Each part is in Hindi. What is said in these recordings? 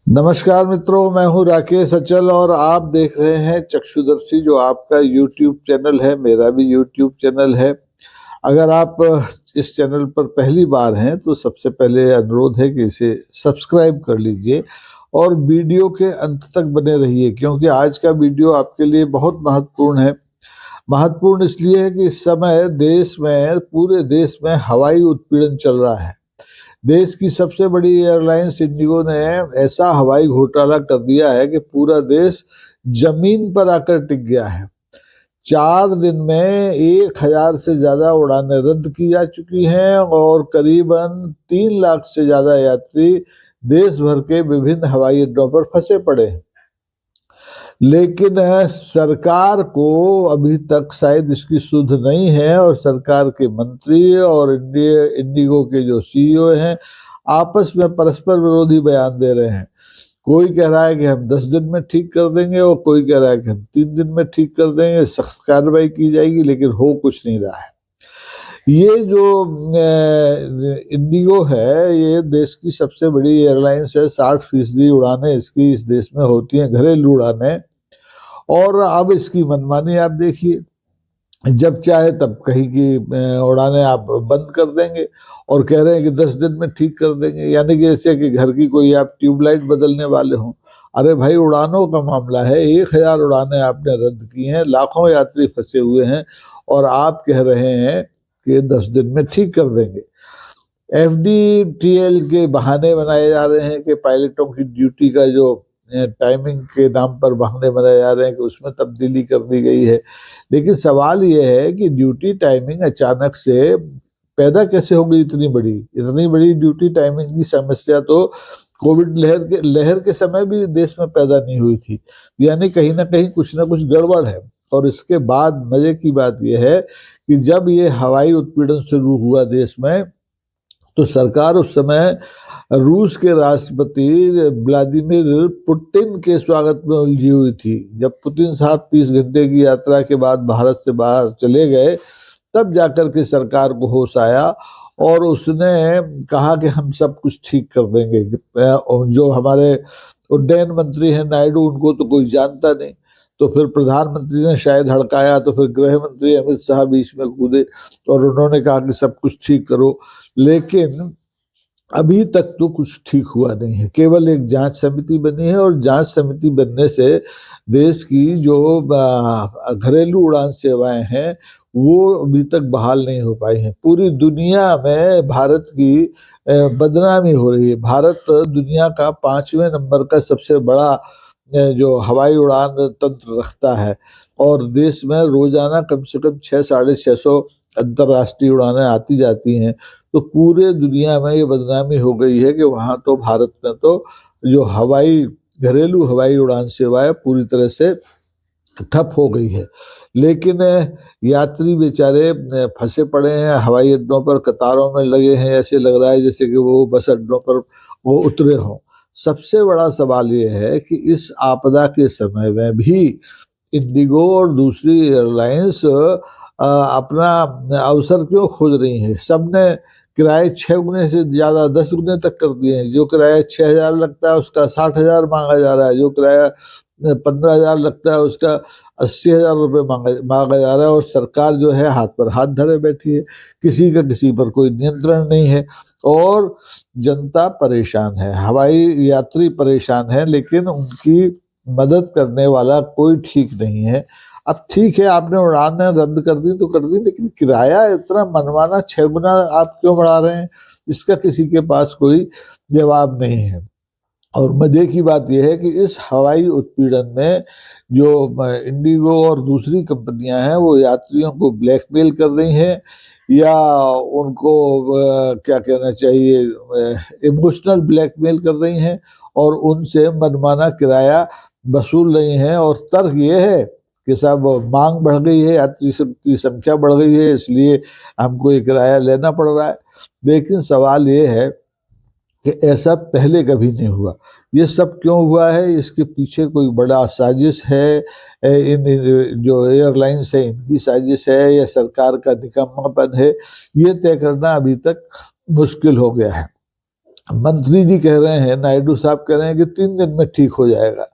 नमस्कार मित्रों, मैं हूं राकेश अचल और आप देख रहे हैं चक्षुदर्शी, जो आपका YouTube चैनल है। मेरा भी YouTube चैनल है। अगर आप इस चैनल पर पहली बार हैं तो सबसे पहले अनुरोध है कि इसे सब्सक्राइब कर लीजिए और वीडियो के अंत तक बने रहिए, क्योंकि आज का वीडियो आपके लिए बहुत महत्वपूर्ण है। महत्वपूर्ण इसलिए है कि इस समय पूरे देश में हवाई उत्पीड़न चल रहा है। देश की सबसे बड़ी एयरलाइंस इंडिगो ने ऐसा हवाई घोटाला कर दिया है कि पूरा देश जमीन पर आकर टिक गया है। 4 दिन में 1,000 से ज्यादा उड़ानें रद्द की जा चुकी हैं और करीबन 3 लाख से ज्यादा यात्री देश भर के विभिन्न हवाई अड्डों पर फंसे पड़े हैं। लेकिन सरकार को अभी तक शायद इसकी सुध नहीं है और सरकार के मंत्री और इंडिगो के जो सीईओ हैं आपस में परस्पर विरोधी बयान दे रहे हैं। कोई कह रहा है कि हम 10 दिन में ठीक कर देंगे और कोई कह रहा है कि हम 3 दिन में ठीक कर देंगे, सख्त कार्रवाई की जाएगी, लेकिन हो कुछ नहीं रहा है। ये जो इंडिगो है, ये देश की सबसे बड़ी एयरलाइंस है। 60% उड़ानें इसकी इस देश में होती हैं, घरेलू उड़ानें। और अब इसकी मनमानी आप देखिए, जब चाहे तब कहीं की उड़ानें आप बंद कर देंगे और कह रहे हैं कि 10 दिन में ठीक कर देंगे, यानी कि जैसे कि घर की कोई आप ट्यूबलाइट बदलने वाले हों। अरे भाई, उड़ानों का मामला है, 1,000 उड़ानें आपने रद्द की हैं, लाखों यात्री फंसे हुए हैं और आप कह रहे हैं कि 10 दिन में ठीक कर देंगे। FDTL के बहाने बनाए जा रहे हैं कि पायलटों की ड्यूटी का जो टाइमिंग के नाम पर बहाने बनाए जा रहे हैं कि उसमें तब्दीली कर दी गई है। लेकिन सवाल ये है कि ड्यूटी टाइमिंग अचानक से पैदा कैसे हो गई? इतनी बड़ी ड्यूटी टाइमिंग की समस्या तो कोविड लहर के समय भी देश में पैदा नहीं हुई थी। यानी कहीं ना कहीं कुछ ना कुछ गड़बड़ है। और इसके बाद मजे की बात यह है कि जब ये हवाई उत्पीड़न शुरू हुआ देश में, तो सरकार उस समय रूस के राष्ट्रपति व्लादिमीर पुतिन के स्वागत में उलझी हुई थी। जब पुतिन साहब 30 घंटे की यात्रा के बाद भारत से बाहर चले गए, तब जाकर के सरकार को होश आया और उसने कहा कि हम सब कुछ ठीक कर देंगे। जो हमारे उड्डयन मंत्री हैं नायडू, उनको तो कोई जानता नहीं। तो फिर प्रधानमंत्री ने शायद हड़काया, तो फिर गृह मंत्री अमित शाह बीच में कूदे और उन्होंने कहा कि सब कुछ ठीक करो। लेकिन अभी तक तो कुछ ठीक हुआ नहीं है। केवल एक जांच समिति बनी है और जांच समिति बनने से देश की जो घरेलू उड़ान सेवाएं हैं वो अभी तक बहाल नहीं हो पाई हैं। पूरी दुनिया में भारत की बदनामी हो रही है। भारत दुनिया का 5वें नंबर का सबसे बड़ा जो हवाई उड़ान तंत्र रखता है और देश में रोजाना कम से कम 600-650 अंतर्राष्ट्रीय उड़ानें आती जाती हैं। तो पूरे दुनिया में ये बदनामी हो गई है कि वहां तो भारत में तो जो घरेलू हवाई उड़ान सेवा है पूरी तरह से ठप हो गई है। लेकिन यात्री बेचारे फंसे पड़े हैं, हवाई अड्डों पर कतारों में लगे हैं। ऐसे लग रहा है जैसे कि वो बस अड्डों पर वो उतरे हों। सबसे बड़ा सवाल ये है कि इस आपदा के समय में भी इंडिगो और दूसरी एयरलाइंस अपना अवसर क्यों खोज रही हैं? सबने किराए 6 गुने से ज्यादा 10 गुने तक कर दिए हैं। जो किराया 6,000 लगता है उसका 60,000 मांगा जा रहा है, जो किराया 15,000 लगता है उसका 80,000 रुपये मांगा जा रहा है। और सरकार जो है हाथ पर हाथ धरे बैठी है, किसी का किसी पर कोई नियंत्रण नहीं है और जनता परेशान है, हवाई यात्री परेशान है, लेकिन उनकी मदद करने वाला कोई ठीक नहीं है। अब ठीक है, आपने उड़ानें रद्द कर दी तो कर दी, लेकिन किराया इतना मनमाना 6 गुना आप क्यों बढ़ा रहे हैं? इसका किसी के पास कोई जवाब नहीं है। और मजे की बात यह है कि इस हवाई उत्पीड़न में जो इंडिगो और दूसरी कंपनियां हैं वो यात्रियों को ब्लैकमेल कर रही हैं या उनको क्या कहना चाहिए, इमोशनल ब्लैकमेल कर रही हैं और उनसे मनमाना किराया वसूल रही हैं। और तर्क ये है कि साहब मांग बढ़ गई है, यात्री की संख्या बढ़ गई है, इसलिए हमको ये किराया लेना पड़ रहा है। लेकिन सवाल ये है कि ऐसा पहले कभी नहीं हुआ। ये सब क्यों हुआ है? इसके पीछे कोई बड़ा साजिश है? इन जो एयरलाइंस है इनकी साजिश है या सरकार का निकम्मापन है? ये तय करना अभी तक मुश्किल हो गया है। मंत्री जी कह रहे हैं, नायडू साहब कह रहे हैं कि 3 दिन में ठीक हो जाएगा,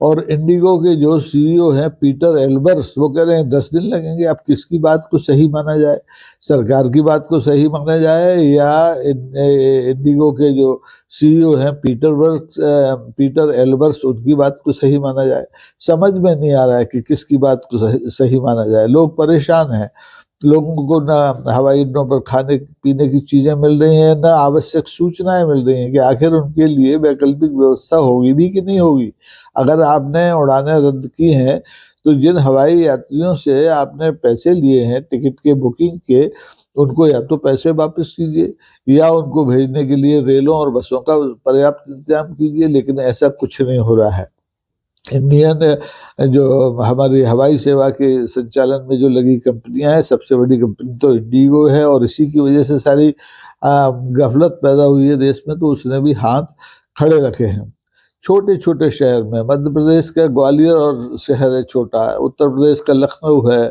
और इंडिगो के जो सीईओ हैं पीटर एल्बर्स, वो कह रहे हैं 10 दिन लगेंगे। अब किसकी बात को सही माना जाए, सरकार की बात को सही माना जाए या इंडिगो के जो सीईओ हैं पीटर एल्बर्स, उनकी बात को सही माना जाए? समझ में नहीं आ रहा है कि किसकी बात को सही माना जाए। लोग परेशान हैं, लोगों को ना हवाई अड्डों पर खाने पीने की चीजें मिल रही हैं, ना आवश्यक सूचनाएं मिल रही हैं कि आखिर उनके लिए वैकल्पिक व्यवस्था होगी भी कि नहीं होगी। अगर आपने उड़ानें रद्द की हैं तो जिन हवाई यात्रियों से आपने पैसे लिए हैं टिकट के बुकिंग के, उनको या तो पैसे वापस कीजिए या उनको भेजने के लिए रेलों और बसों का पर्याप्त इंतजाम कीजिए, लेकिन ऐसा कुछ नहीं हो रहा है। इंडियन जो हमारी हवाई सेवा के संचालन में जो लगी कंपनियां हैं, सबसे बड़ी कंपनी तो इंडिगो है, और इसी की वजह से सारी गफलत पैदा हुई है देश में, तो उसने भी हाथ खड़े रखे हैं। छोटे छोटे शहर में, मध्य प्रदेश का ग्वालियर और शहर है छोटा, उत्तर प्रदेश का लखनऊ है,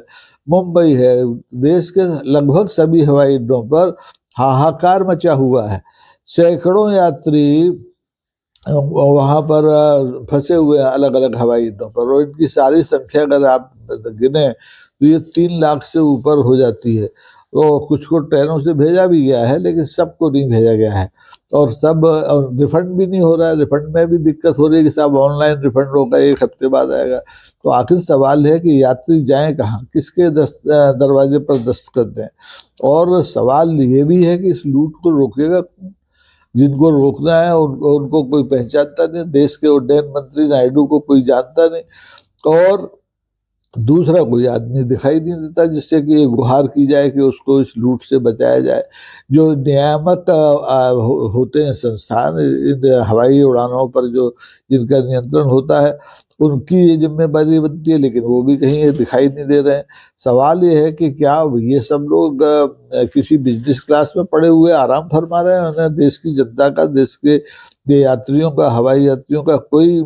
मुंबई है, देश के लगभग सभी हवाई अड्डों पर हाहाकार मचा हुआ है। सैकड़ों यात्री वहां पर फंसे हुए हैं अलग अलग हवाई अड्डों पर, और इनकी सारी संख्या अगर आप गिने तो ये 3 लाख से ऊपर हो जाती है। तो कुछ को ट्रेनों से भेजा भी गया है, लेकिन सबको नहीं भेजा गया है, और सब रिफंड भी नहीं हो रहा है। रिफंड में भी दिक्कत हो रही है कि सब ऑनलाइन रिफंड होगा, 1 हफ्ते बाद आएगा। तो आखिर सवाल है कि यात्री जाएं कहाँ, किसके दरवाजे पर दस्तखत दें? और सवाल ये भी है कि इस लूट को रोकेगा कौन? जिनको रोकना है उनको कोई पहचानता नहीं, देश के उड्डयन मंत्री नायडू को कोई जानता नहीं, और दूसरा कोई आदमी दिखाई नहीं देता जिससे कि ये गुहार की जाए कि उसको इस लूट से बचाया जाए। जो नियामक होते हैं संस्थान इन हवाई उड़ानों पर, जो जिनका नियंत्रण होता है, उनकी ये जिम्मेदारी बनती है, लेकिन वो भी कहीं ये दिखाई नहीं दे रहे हैं। सवाल ये है कि क्या ये सब लोग किसी बिजनेस क्लास में पड़े हुए आराम फरमा रहे हैं? उन्हें देश की जनता का, देश के यात्रियों का, हवाई यात्रियों का कोई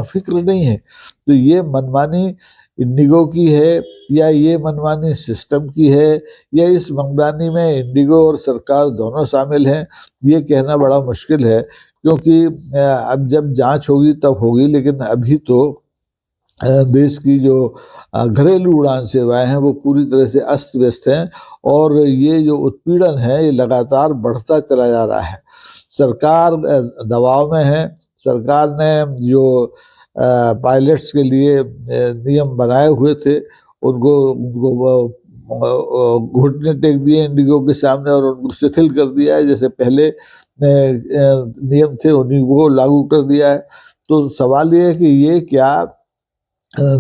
फिक्र नहीं है। तो ये मनमानी इंडिगो की है या ये मनमानी सिस्टम की है, या इस मनमानी में इंडिगो और सरकार दोनों शामिल हैं, ये कहना बड़ा मुश्किल है। क्योंकि अब जब जांच होगी तब होगी, लेकिन अभी तो देश की जो घरेलू उड़ान सेवाएं हैं वो पूरी तरह से अस्त व्यस्त हैं, और ये जो उत्पीड़न है ये लगातार बढ़ता चला जा रहा है। सरकार दबाव में है। सरकार ने जो पायलट्स के लिए नियम बनाए हुए थे, उनको उनको घुटने टेक दिए इंडिगो के सामने और उनको शिथिल कर दिया है। जैसे पहले नियम थे उन्हीं को लागू कर दिया है। तो सवाल ये है कि ये क्या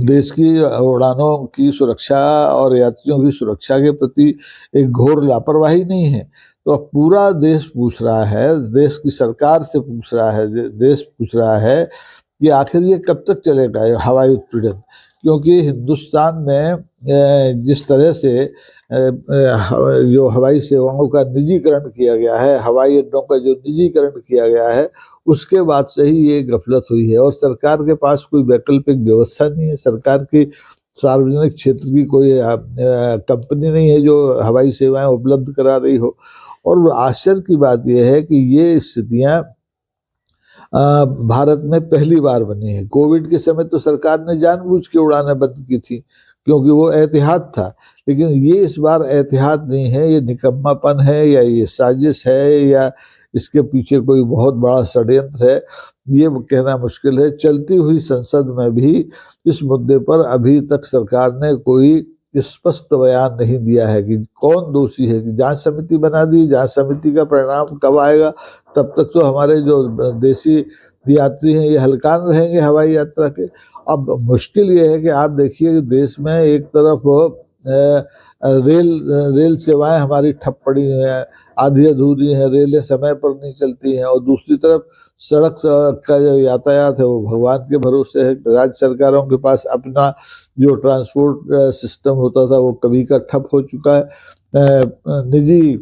देश की उड़ानों की सुरक्षा और यात्रियों की सुरक्षा के प्रति एक घोर लापरवाही नहीं है? तो अब पूरा देश पूछ रहा है, देश की सरकार से पूछ रहा है, देश पूछ रहा है कि आखिर ये कब तक चलेगा ये हवाई उत्पीड़न? क्योंकि हिंदुस्तान में जिस तरह से जो हवाई सेवाओं का निजीकरण किया गया है, हवाई अड्डों का जो निजीकरण किया गया है, उसके बाद से ही ये गफलत हुई है, और सरकार के पास कोई वैकल्पिक व्यवस्था नहीं है। सरकार की सार्वजनिक क्षेत्र की कोई कंपनी नहीं है जो हवाई सेवाएं उपलब्ध करा रही हो। और आश्चर्य की बात यह है कि ये स्थितियां भारत में पहली बार बनी है। कोविड के समय तो सरकार ने जानबूझ के उड़ानें बंद की थी, क्योंकि वो एहतियात था, लेकिन ये इस बार एहतियात नहीं है, ये निकम्मापन है, या ये साजिश है, या इसके पीछे कोई बहुत बड़ा षड्यंत्र है, ये कहना मुश्किल है। चलती हुई संसद में भी इस मुद्दे पर अभी तक सरकार ने कोई स्पष्ट बयान नहीं दिया है कि कौन दोषी है। कि जांच समिति बना दी, जांच समिति का परिणाम कब आएगा? तब तक तो हमारे जो देसी यात्री हैं ये हलकान रहेंगे हवाई यात्रा के। अब मुश्किल ये है कि आप देखिए कि देश में एक तरफ रेल सेवाएं हमारी ठप पड़ी हैं, आधी अधूरी हैं, रेलें समय पर नहीं चलती हैं, और दूसरी तरफ सड़क का जो यातायात है वो भगवान के भरोसे है। राज्य सरकारों के पास अपना जो ट्रांसपोर्ट सिस्टम होता था वो कभी का ठप हो चुका है। निजी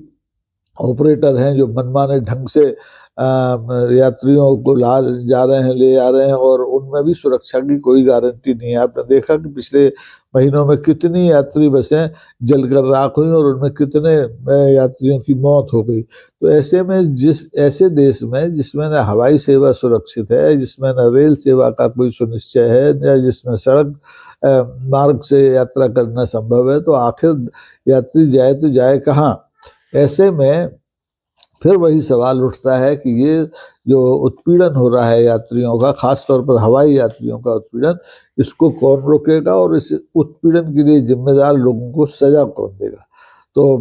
ऑपरेटर हैं जो मनमाने ढंग से यात्रियों को जा रहे हैं, ले जा रहे हैं, और उनमें भी सुरक्षा की कोई गारंटी नहीं है। आपने देखा कि पिछले महीनों में कितनी यात्री बसें जलकर राख हुई और उनमें कितने यात्रियों की मौत हो गई। तो ऐसे में ऐसे देश में जिसमें न हवाई सेवा सुरक्षित है, जिसमें न रेल सेवा का कोई सुनिश्चय है, या जिसमें सड़क मार्ग से यात्रा करना संभव है, तो आखिर यात्री जाए तो जाए कहाँ। ऐसे में फिर वही सवाल उठता है कि ये जो उत्पीड़न हो रहा है यात्रियों का, खास तौर पर हवाई यात्रियों का उत्पीड़न, इसको कौन रोकेगा और इस उत्पीड़न के लिए जिम्मेदार लोगों को सजा कौन देगा। तो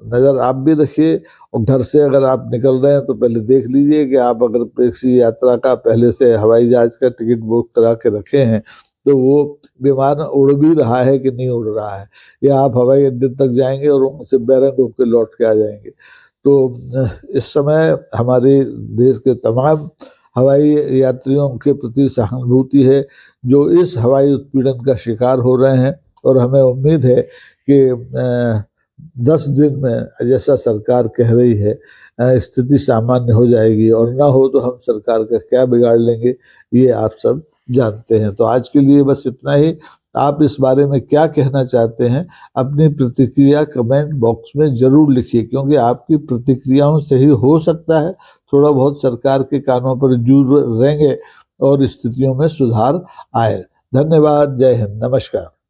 नज़र आप भी रखिए, और घर से अगर आप निकल रहे हैं तो पहले देख लीजिए कि आप अगर किसी यात्रा का पहले से हवाई जहाज का टिकट बुक करा के रखे हैं तो वो विमान उड़ भी रहा है कि नहीं उड़ रहा है, या आप हवाई अड्डे तक जाएंगे और उनसे बैरंग होकर लौट के आ जाएंगे। तो इस समय हमारे देश के तमाम हवाई यात्रियों के प्रति सहानुभूति है जो इस हवाई उत्पीड़न का शिकार हो रहे हैं, और हमें उम्मीद है कि 10 दिन में, जैसा सरकार कह रही है, स्थिति सामान्य हो जाएगी, और ना हो तो हम सरकार का क्या बिगाड़ लेंगे ये आप सब जानते हैं। तो आज के लिए बस इतना ही। आप इस बारे में क्या कहना चाहते हैं, अपनी प्रतिक्रिया कमेंट बॉक्स में जरूर लिखिए, क्योंकि आपकी प्रतिक्रियाओं से ही हो सकता है थोड़ा बहुत सरकार के कानों पर जूर रहेंगे और स्थितियों में सुधार आए। धन्यवाद। जय हिंद। नमस्कार।